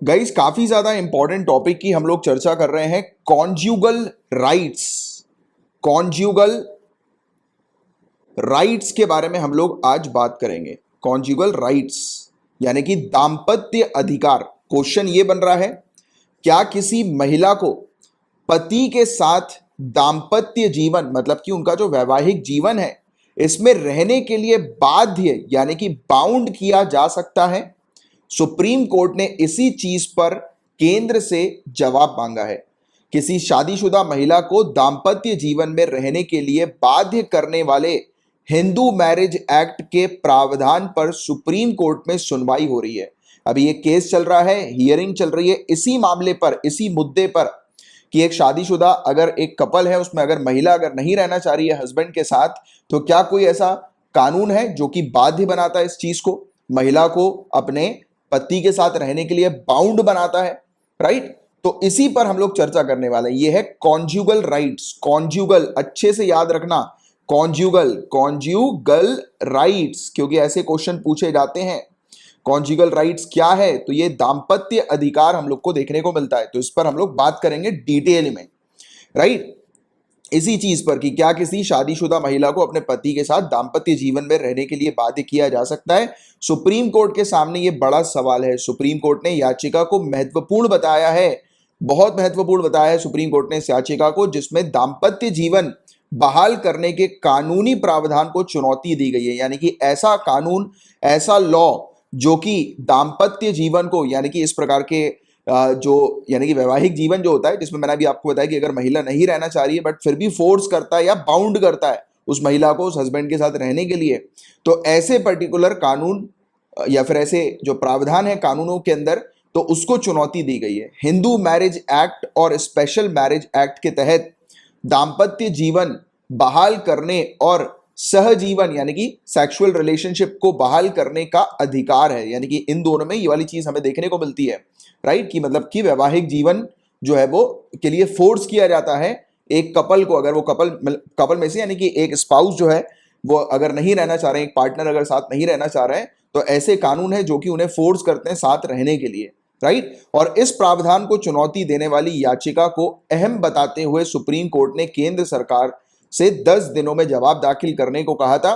Guys काफी ज्यादा important topic की हम लोग चर्चा कर रहे हैं, कॉन्ज्यूगल राइट्स। कॉन्ज्यूगल राइट्स के बारे में हम लोग आज बात करेंगे। कॉन्ज्यूगल राइट्स यानी कि दाम्पत्य अधिकार। क्वेश्चन ये बन रहा है, क्या किसी महिला को पति के साथ दाम्पत्य जीवन मतलब कि उनका जो वैवाहिक जीवन है इसमें रहने के लिए बाध्य यानी कि बाउंड किया जा सकता है? सुप्रीम कोर्ट ने इसी चीज पर केंद्र से जवाब मांगा है। किसी शादीशुदा महिला को दाम्पत्य जीवन में रहने के लिए बाध्य करने वाले हिंदू मैरिज एक्ट के प्रावधान पर सुप्रीम कोर्ट में सुनवाई हो रही है। अभी ये केस चल रहा है, हियरिंग चल रही है इसी मामले पर, इसी मुद्दे पर कि एक शादीशुदा अगर एक कपल है उसमें अगर महिला अगर नहीं रहना चाह रही है हस्बैंड के साथ, तो क्या कोई ऐसा कानून है जो कि बाध्य बनाता है इस चीज को, महिला को अपने पति के साथ रहने के लिए बाउंड बनाता है? राइट, तो इसी पर हम लोग चर्चा करने वाले हैं। ये है कॉन्ज्यूगल राइट्स। कॉन्ज्यूगल अच्छे से याद रखना, कॉन्ज्यूगल कॉन्ज्यूगल राइट्स, क्योंकि ऐसे क्वेश्चन पूछे जाते हैं। कॉन्ज्यूगल राइट्स क्या है? तो ये दाम्पत्य अधिकार हम लोग को देखने को मिलता है, तो इस पर हम लोग बात करेंगे डिटेल में। राइट, इसी चीज पर कि क्या किसी शादीशुदा महिला को अपने पति के साथ दाम्पत्य जीवन में रहने के लिए बाध्य किया जा सकता है। सुप्रीम कोर्ट के सामने ये बड़ा सवाल है। सुप्रीम कोर्ट ने याचिका को महत्वपूर्ण बताया है, बहुत महत्वपूर्ण बताया है सुप्रीम कोर्ट ने इस याचिका को, जिसमें दाम्पत्य जीवन बहाल करने के कानूनी प्रावधान को चुनौती दी गई है। यानी कि ऐसा कानून, ऐसा लॉ जो कि दाम्पत्य जीवन को यानी कि इस प्रकार के जो यानी कि वैवाहिक जीवन जो होता है, जिसमें मैंने अभी आपको बताया कि अगर महिला नहीं रहना चाह रही है बट फिर भी फोर्स करता है या बाउंड करता है उस महिला को उस हस्बैंड के साथ रहने के लिए, तो ऐसे पर्टिकुलर कानून या फिर ऐसे जो प्रावधान है कानूनों के अंदर, तो उसको चुनौती दी गई है। हिंदू मैरिज एक्ट और स्पेशल मैरिज एक्ट के तहत दाम्पत्य जीवन बहाल करने और सहजीवन यानी कि सेक्सुअल रिलेशनशिप को बहाल करने का अधिकार है। यानी कि इन दोनों में ये वाली चीज हमें देखने को मिलती है। राइट, कि मतलब कि वैवाहिक जीवन जो है वो के लिए फोर्स किया जाता है एक कपल को, अगर वो कपल में से यानी कि एक स्पाउस जो है वो अगर नहीं रहना चाह रहे हैं, एक पार्टनर अगर साथ नहीं रहना चाह रहे हैं, तो ऐसे कानून है जो कि उन्हें फोर्स करते हैं साथ रहने के लिए। राइट, और इस प्रावधान को चुनौती देने वाली याचिका को अहम बताते हुए सुप्रीम कोर्ट ने केंद्र सरकार से 10 दिनों में जवाब दाखिल करने को कहा था।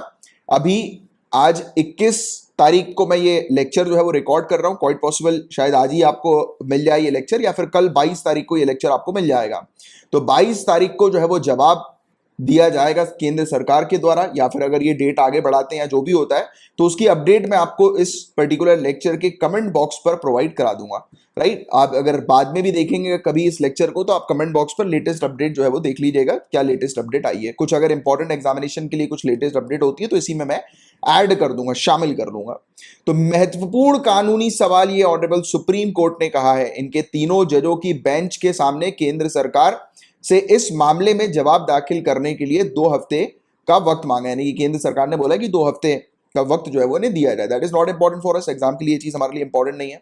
अभी आज 21 तारीख को मैं ये लेक्चर जो है वो रिकॉर्ड कर रहा हूं, क्वाइट पॉसिबल शायद आज ही आपको मिल जाए ये लेक्चर, या फिर कल 22 तारीख को ये लेक्चर आपको मिल जाएगा। तो 22 तारीख को जो है वो जवाब दिया जाएगा केंद्र सरकार के द्वारा, या फिर अगर ये डेट आगे बढ़ाते हैं या जो भी होता है तो उसकी अपडेट मैं आपको इस पर्टिकुलर लेक्चर के कमेंट बॉक्स पर प्रोवाइड करा दूंगा। राइट, आप अगर बाद में भी देखेंगे कभी इस लेक्चर को तो आप कमेंट बॉक्स पर लेटेस्ट अपडेट जो है वो देख लीजिएगा, क्या लेटेस्ट अपडेट आई है। कुछ अगर इंपॉर्टेंट एग्जामिनेशन के लिए कुछ लेटेस्ट अपडेट होती है तो इसी में मैं ऐड कर दूंगा, शामिल कर दूंगा। तो महत्वपूर्ण कानूनी सवाल ये ऑनरेबल सुप्रीम कोर्ट ने कहा है, इनके तीनों जजों की बेंच के सामने केंद्र सरकार से इस मामले में जवाब दाखिल करने के लिए 2 हफ्ते का वक्त मांगा। यानी कि केंद्र सरकार ने बोला कि 2 हफ्ते का वक्त जो है वो इन्हें दिया जाए। That is not important for us, exam के लिए ये चीज हमारे लिए इंपॉर्टेंट नहीं है।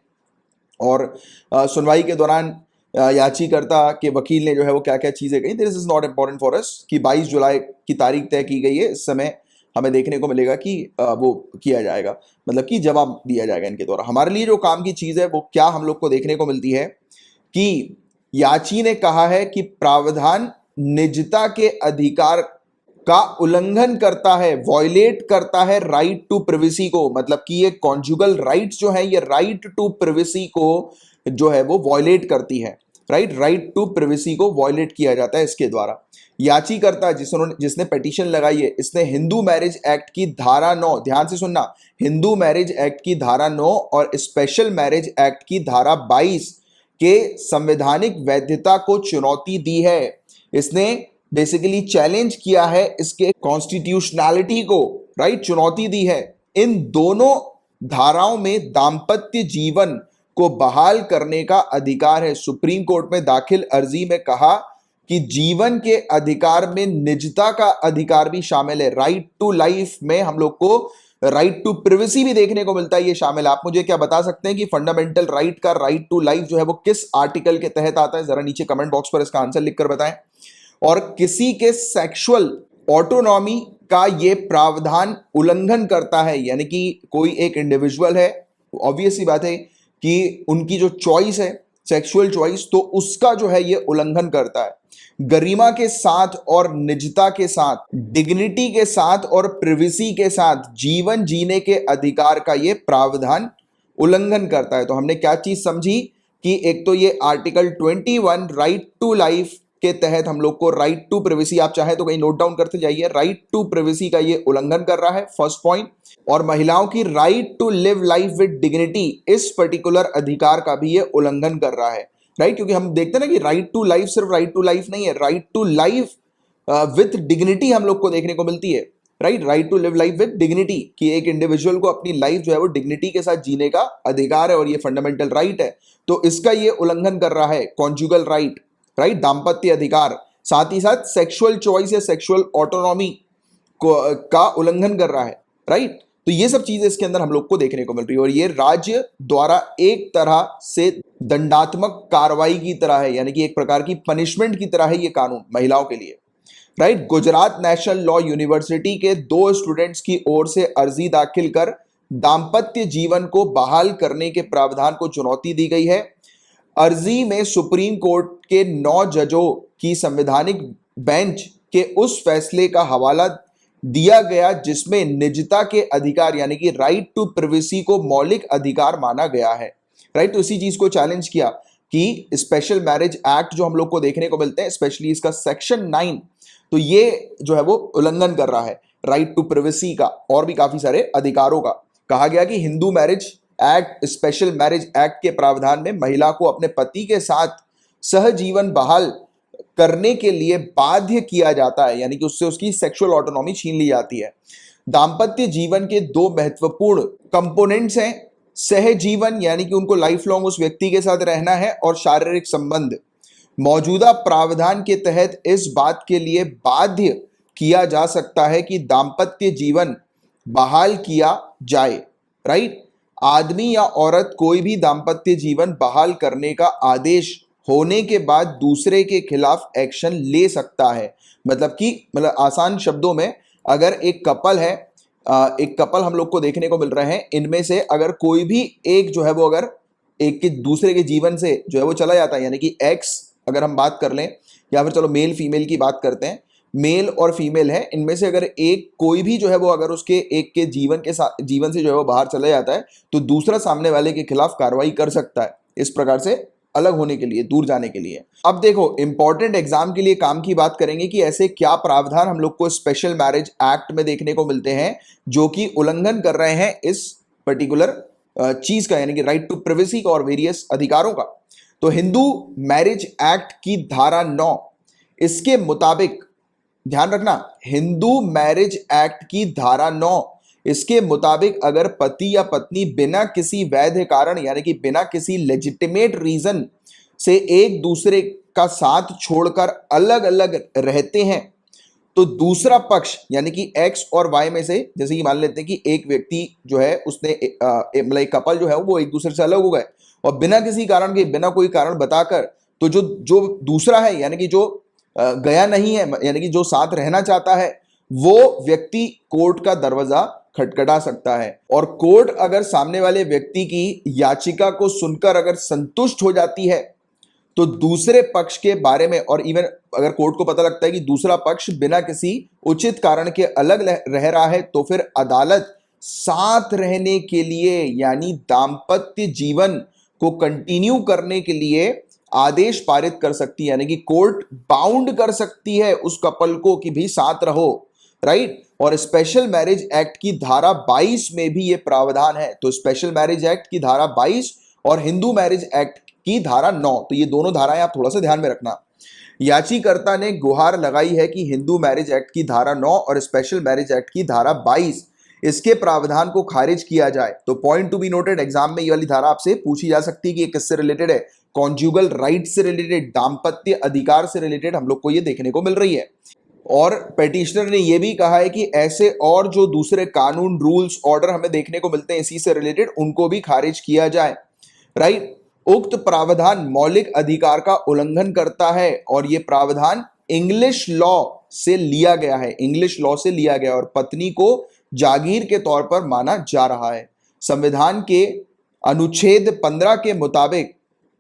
और सुनवाई के दौरान याचिकाकर्ता के वकील ने जो है वो क्या क्या चीजें कही, this is not important for us, कि 22 जुलाई की तारीख तय की गई है। इस समय हमें देखने को मिलेगा कि वो किया जाएगा, मतलब कि जवाब दिया जाएगा इनके द्वारा। हमारे लिए जो काम की चीज है वो क्या हम लोग को देखने को मिलती है कि याची ने कहा है कि प्रावधान निजता के अधिकार का उल्लंघन करता है, वॉयलेट करता है राइट टू प्रिवेसी को। मतलब कि ये कॉन्जुगल राइट्स जो है ये राइट टू प्रिवेसी को जो है वो वॉयलेट करती है। राइट टू प्रिवेसी को वॉयलेट किया जाता है इसके द्वारा। याचिकाकर्ता जिसने पिटीशन लगाई है, इसने हिंदू मैरिज एक्ट की धारा 9, ध्यान से सुनना, हिंदू मैरिज एक्ट की धारा 9 और स्पेशल मैरिज एक्ट की धारा 22 के संवैधानिक वैधता को चुनौती दी है। इसने बेसिकली चैलेंज किया है इसके कॉन्स्टिट्यूशनैलिटी को, राइट, चुनौती दी है। इन दोनों धाराओं में दाम्पत्य जीवन को बहाल करने का अधिकार है। सुप्रीम कोर्ट में दाखिल अर्जी में कहा कि जीवन के अधिकार में निजता का अधिकार भी शामिल है। राइट टू लाइफ में हम लोग को राइट टू प्रिवेसी भी देखने को मिलता है, ये शामिल। आप मुझे क्या बता सकते हैं कि फंडामेंटल राइट का राइट टू लाइफ जो है वो किस आर्टिकल के तहत आता है? जरा नीचे कमेंट बॉक्स पर इसका आंसर लिखकर बताएं। और किसी के सेक्सुअल ऑटोनॉमी का ये प्रावधान उल्लंघन करता है, यानी कि कोई एक इंडिविजुअल है, ऑब्वियस सी बात है कि उनकी जो चॉइस है सेक्सुअल चॉइस, तो उसका जो है ये उल्लंघन करता है। गरिमा के साथ और निजता के साथ, डिग्निटी के साथ और प्रिवेसी के साथ जीवन जीने के अधिकार का ये प्रावधान उल्लंघन करता है। तो हमने क्या चीज समझी कि एक तो ये आर्टिकल 21 राइट टू लाइफ के तहत हम लोग को राइट टू प्रिवेसी, आप चाहे तो कहीं नोट डाउन करते जाइए, राइट टू प्रिवेसी का ये उल्लंघन कर रहा है, फर्स्ट पॉइंट। और महिलाओं की right to live life with dignity, इस पर्टिकुलर अधिकार का भी ये उल्लंघन कर रहा है, राइट। क्योंकि हम देखते हैं ना कि राइट टू लाइफ सिर्फ राइट टू लाइफ नहीं है, right to life with dignity हम लोग को देखने को मिलती है, right. Right to live life with dignity, कि एक इंडिविजुअल को अपनी लाइफ जो है वो डिग्निटी के साथ जीने का अधिकार है और ये फंडामेंटल राइट है। तो इसका ये उल्लंघन कर रहा है कॉन्जुगल राइट, राइट, दाम्पत्य अधिकार। साथ ही साथ सेक्सुअल चॉइस या सेक्सुअल ऑटोनॉमी का उल्लंघन कर रहा है, राइट। तो ये सब चीजें इसके अंदर हम लोग को देखने को मिल रही है और ये राज्य द्वारा एक तरह से दंडात्मक कार्रवाई की तरह है, यानी कि एक प्रकार की पनिशमेंट की तरह है ये कानून महिलाओं के लिए, right. Gujarat national law university के 2 स्टूडेंट्स की ओर से अर्जी दाखिल कर दाम्पत्य जीवन को बहाल करने के प्रावधान को चुनौती दी गई है। अर्जी में सुप्रीम कोर्ट के 9 जजों की संवैधानिक बेंच के उस फैसले का हवाला दिया गया जिसमें निजता के अधिकार यानी कि राइट टू प्रिवेसी को मौलिक अधिकार माना गया है, राइट। तो इसी चीज को चैलेंज किया कि स्पेशल मैरिज एक्ट जो हम लोग को देखने को मिलते हैं, स्पेशली इसका सेक्शन 9, तो ये जो है वो उल्लंघन कर रहा है राइट टू प्रिवेसी का और भी काफी सारे अधिकारों का। कहा गया कि Hindu marriage act, special marriage act के प्रावधान में महिला को अपने पति के साथ सहजीवन बहाल करने के लिए बाध्य किया जाता है, यानी कि उससे उसकी सेक्सुअल ऑटोनॉमी छीन ली जाती है। दाम्पत्य जीवन के 2 महत्वपूर्ण कंपोनेंट्स हैं, सहजीवन यानी कि उनको लाइफ लॉन्ग उस व्यक्ति के साथ रहना है, और शारीरिक संबंध। मौजूदा प्रावधान के तहत इस बात के लिए बाध्य किया जा सकता है कि दाम्पत्य जीवन बहाल किया जाए, राइट। आदमी या औरत कोई भी दाम्पत्य जीवन बहाल करने का आदेश होने के बाद दूसरे के खिलाफ एक्शन ले सकता है। मतलब आसान शब्दों में, अगर एक कपल है, एक कपल हम लोग को देखने को मिल रहे हैं, इनमें से अगर कोई भी एक जो है वो अगर एक के दूसरे के जीवन से जो है वो चला जाता है, यानी कि एक्स अगर हम बात कर लें, या फिर चलो मेल फीमेल की बात करते हैं, मेल और फीमेल है, इनमें से अगर एक कोई भी जो है वो अगर उसके एक के जीवन से जो है वो बाहर चला जाता है, तो दूसरा सामने वाले के खिलाफ कार्रवाई कर सकता है, इस प्रकार से अलग होने के लिए, दूर जाने के लिए। अब देखो, इंपॉर्टेंट एग्जाम के लिए काम की बात करेंगे कि ऐसे क्या प्रावधान हम लोग को स्पेशल मैरिज एक्ट में देखने को मिलते हैं जो कि उल्लंघन कर रहे हैं इस पर्टिकुलर चीज का, यानी कि राइट टू प्रिवेसी का और वेरियस अधिकारों का। तो हिंदू मैरिज एक्ट की धारा 9, इसके मुताबिक, ध्यान रखना, हिंदू मैरिज एक्ट की धारा 9, इसके मुताबिक अगर पति या पत्नी बिना किसी वैध कारण यानी कि बिना किसी लेजिटिमेट रीजन से एक दूसरे का साथ छोड़कर अलग अलग रहते हैं, तो दूसरा पक्ष यानी कि एक्स और वाई में से, जैसे कि मान लेते हैं कि एक व्यक्ति जो है उसने मतलब एक कपल जो है वो एक दूसरे से अलग हो गए और बिना किसी कारण के, बिना कोई कारण बताकर, तो जो दूसरा है यानी कि जो गया नहीं है, यानी कि जो साथ रहना चाहता है, वो व्यक्ति कोर्ट का दरवाजा खटखटा सकता है। और कोर्ट अगर सामने वाले व्यक्ति की याचिका को सुनकर अगर संतुष्ट हो जाती है, तो दूसरे पक्ष के बारे में, और इवन अगर कोर्ट को पता लगता है कि दूसरा पक्ष बिना किसी उचित कारण के अलग रह रहा है, तो फिर अदालत साथ रहने के लिए यानी दाम्पत्य जीवन को कंटिन्यू करने के लिए आदेश पारित कर सकती है, यानी कि कोर्ट बाउंड कर सकती है उस कपल को कि भी साथ रहो, राइट। और स्पेशल मैरिज एक्ट की धारा 22 में भी ये प्रावधान है। तो स्पेशल मैरिज एक्ट की धारा 22 और हिंदू मैरिज एक्ट की धारा 9, तो ये दोनों धाराएं आप थोड़ा सा ध्यान में रखना। याचिकाकर्ता ने गुहार लगाई है कि हिंदू मैरिज एक्ट की धारा 9 और स्पेशल मैरिज एक्ट की धारा 22 इसके प्रावधान को खारिज किया जाए। तो point to be noted, exam में ये वाली धारा आपसे पूछी जा सकती है कि ये किससे रिलेटेड है, कॉन्जुगल राइट से रिलेटेड, दाम्पत्य अधिकार से रिलेटेड हम लोग को ये देखने को मिल रही है। और पेटिशनर ने यह भी कहा है कि ऐसे और जो दूसरे कानून, रूल्स, ऑर्डर हमें देखने को मिलते हैं इसी से रिलेटेड, उनको भी खारिज किया जाए, राइट। उक्त प्रावधान मौलिक अधिकार का उल्लंघन करता है और यह प्रावधान इंग्लिश लॉ से लिया गया है, इंग्लिश लॉ से लिया गया और पत्नी को जागीर के तौर पर माना जा रहा है। संविधान के अनुच्छेद 15 के मुताबिक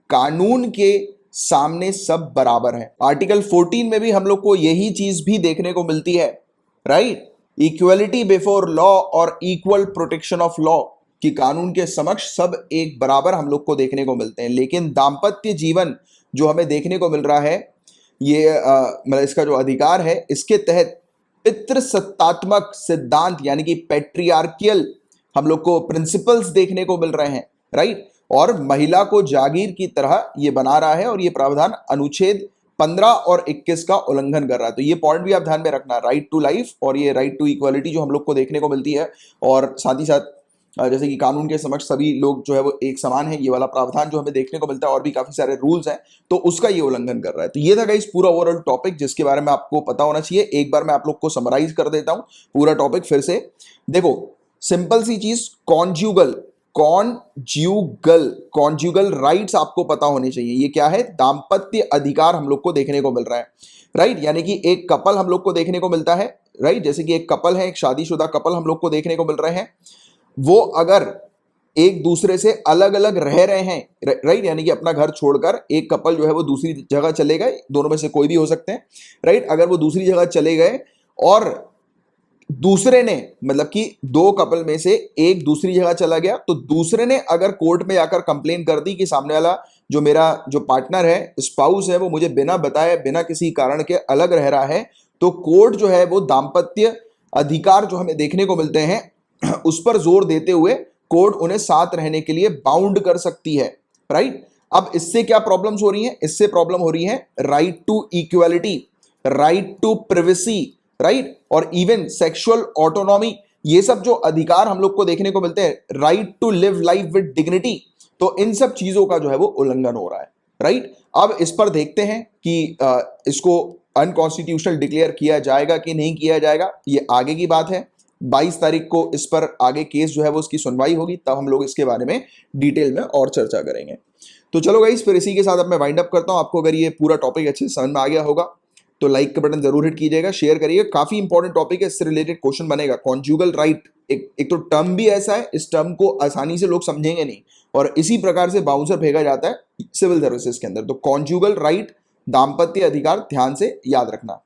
कानून के सामने सब बराबर हैं। आर्टिकल 14 में भी हम लोग को यही चीज भी देखने को मिलती है, राइट? इक्वलिटी बिफोर लॉ और इक्वल प्रोटेक्शन ऑफ लॉ, कि कानून के समक्ष सब एक बराबर हम लोग को देखने को मिलते हैं। लेकिन दाम्पत्य जीवन जो हमें देखने को मिल रहा है, ये मतलब इसका जो अधिकार है, इसके तहत पितृसत्तात्मक सिद्धांत यानी कि पैट्रियार्कियल हम लोग को प्रिंसिपल्स देखने को मिल रहे हैं, राइट? और महिला को जागीर की तरह ये बना रहा है और ये प्रावधान अनुच्छेद 15 और 21 का उल्लंघन कर रहा है। तो ये पॉइंट भी आप ध्यान में रखना, राइट टू लाइफ और ये राइट टू इक्वालिटी जो हम लोग को देखने को मिलती है, और साथ ही साथ जैसे कि कानून के समक्ष सभी लोग जो है वो एक समान है, ये वाला प्रावधान जो हमें देखने को मिलता है, और भी काफी सारे रूल्स हैं, तो उसका ये उल्लंघन कर रहा है। तो ये था गाइस पूरा ओवरऑल टॉपिक जिसके बारे में आपको पता होना चाहिए। एक बार मैं आप लोग को समराइज कर देता हूं पूरा टॉपिक फिर से। देखो, सिंपल सी चीज, कॉन्ज्यूगल राइट्स आपको पता होने चाहिए। ये क्या है? दाम्पत्य अधिकार हम लोग को देखने को मिल रहा है, राइट? यानी कि एक कपल हम लोग को देखने को मिलता है, राइट? जैसे कि एक कपल है, एक शादीशुदा कपल हम लोग को देखने को मिल रहे हैं, वो अगर एक दूसरे से अलग अलग रह रहे हैं, राइट? यानी कि अपना घर छोड़कर एक कपल जो है वो दूसरी जगह चले गए, दोनों में से कोई भी हो सकते हैं, राइट? अगर वो दूसरी जगह चले गए और दूसरे ने, मतलब कि दो कपल में से एक दूसरी जगह चला गया, तो दूसरे ने अगर कोर्ट में जाकर कंप्लेन कर दी कि सामने वाला जो मेरा जो पार्टनर है, स्पाउस है, वो मुझे बिना बताए बिना किसी कारण के अलग रह रहा है, तो कोर्ट जो है वो दाम्पत्य अधिकार जो हमें देखने को मिलते हैं उस पर जोर देते हुए कोर्ट उन्हें साथ रहने के लिए बाउंड कर सकती है, राइट? अब इससे क्या प्रॉब्लम्स हो रही हैं? इससे प्रॉब्लम हो रही है right to equality, right to privacy, right? और इवन सेक्सुअल ऑटोनॉमी, ये सब जो अधिकार हम लोग को देखने को मिलते हैं, right to live life with dignity, तो इन सब चीजों का जो है वो उल्लंघन हो रहा है, राइट? अब इस पर देखते हैं कि इसको अनकॉन्स्टिट्यूशनल डिक्लेयर किया जाएगा कि नहीं किया जाएगा, ये आगे की बात है। 22 तारीख को इस पर आगे केस जो है वो उसकी सुनवाई होगी, तब हम लोग इसके बारे में डिटेल में और चर्चा करेंगे। तो चलो गाइस, फिर इसी के साथ अब मैं वाइंड अप करता हूं। आपको अगर ये पूरा टॉपिक अच्छे से समझ में आ गया होगा तो लाइक का बटन जरूर हिट कीजिएगा, शेयर करिएगा। काफी इंपॉर्टेंट टॉपिक है, इससे रिलेटेड क्वेश्चन बनेगा। कॉन्जुगल राइट एक तो टर्म भी ऐसा है, इस टर्म को आसानी से लोग समझेंगे नहीं, और इसी प्रकार से बाउंसर भेजा जाता है सिविल सर्विसेज के अंदर। तो कॉन्जुगल राइट, दाम्पत्य अधिकार, ध्यान से याद रखना।